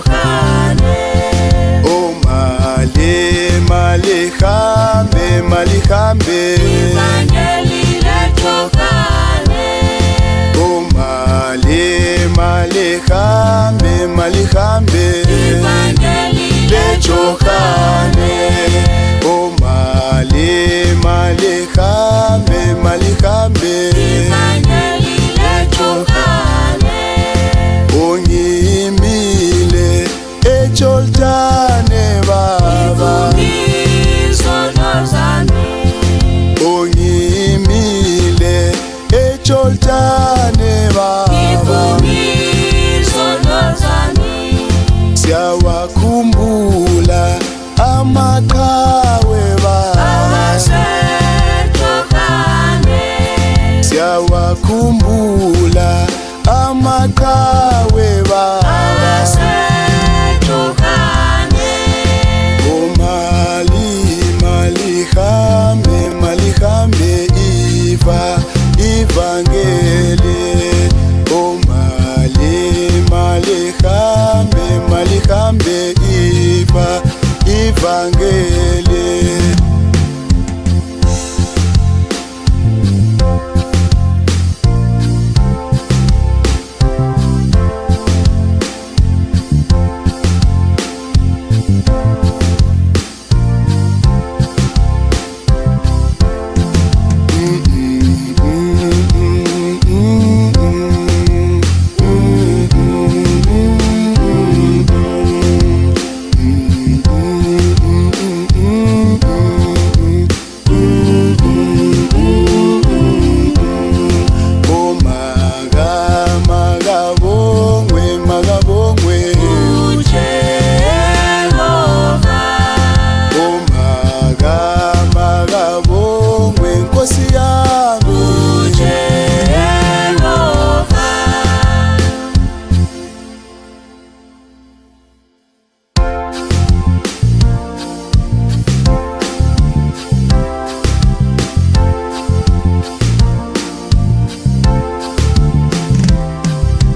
Jokane. Oh mali, mali hambe, mali hambe. Ivangeli le Jokane. Oh mali, mali hambe, mali hambe. Ivangeli Le Jokane. Oh mali, mali hambe, mali hambe. Ivangeli le Jokane. Ongimile eJordane baba. Ivumiso nozami. Ongimile eJordane baba. Ivumiso nozami. Siyawakhumbula amaqhawe baba. Abasejokane. Siyawakhumbula amaqhawe baba. Abasejokane. Oh mali, mali hambe, mali hambe. Ivangeli. Oh mali, mali hambe, mali hambe. Ivangeli.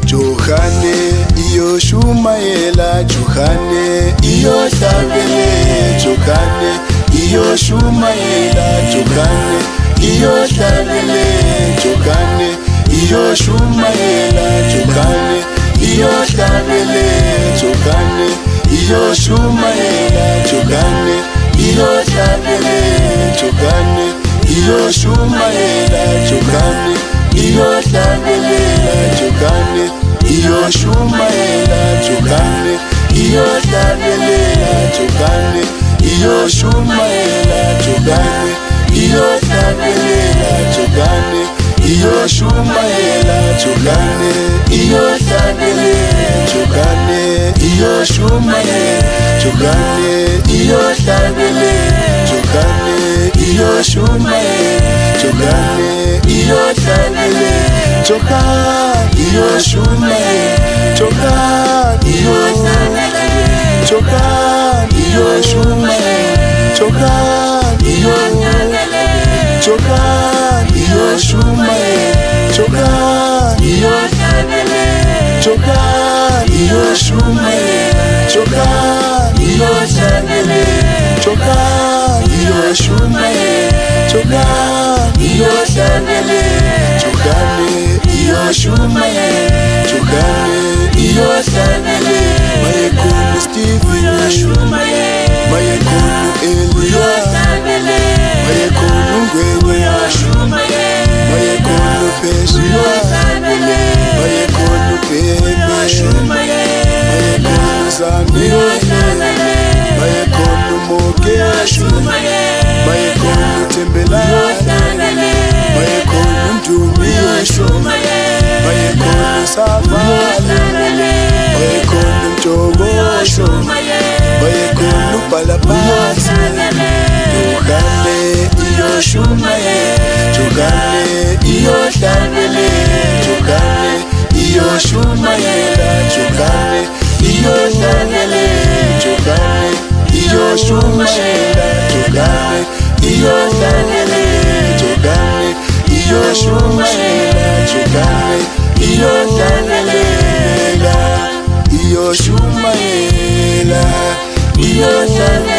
Jokane iyo shumaela, Jokane iyo hlabele, Jokane iyo shumaela, Jokane iyo hlabele, Jokane iyo shumaela, Jokane iyo hlabele, Jokane iyo shumaela, Jokane iyo hlabele, Jokane iyo shumaela, Jokane iyo hlabele, Jokane iyo shumaela, Jokane iyo hlabele, Jokane iyo shumaela, Jokane iyo hlabele, Jokane iyo shumaela, Jokane iyo hlabele, Jokane iyo shumaela, Jokane iyo hlabele, Jokane iyo shumaela, Jokane iyo hlabele, Jokane iyo shumaela, Jokane iyo hlabele, Jokane iyo shumaela, Jokane iyo hlabele, Jokane iyo shumaela, Jokane iyo hlabele, Jokane iyo shumaela, Jokane iyo hlabele, Jokane iyo shumaela, Jokane iyo hlabele, Jokane iyo shumaela, Jokane iyo hlabele. Mayekhona Stephen, mayekhona Elia, mayekhona Ngwenya, mayekhona Phezua, mayekhona Bhebe, mayekhona Zandile, mayekhona Mokeshi, mayekhona Thembelani, mayekhona Ndumiso, mayekhona Savale, mayekhona Mjobosho, mayekhona Ubhalaphansi. Jokane iyo shumaela, Jokane iyo hlabele, Jokane iyo shumaela, Jokane iyo hlabele, Jokane iyo shumaela, Jokane iyo hlabele, Jokane iyo shumaela, Jokane iyo hlabele, iyo uyoshumayela, uyoshumayela.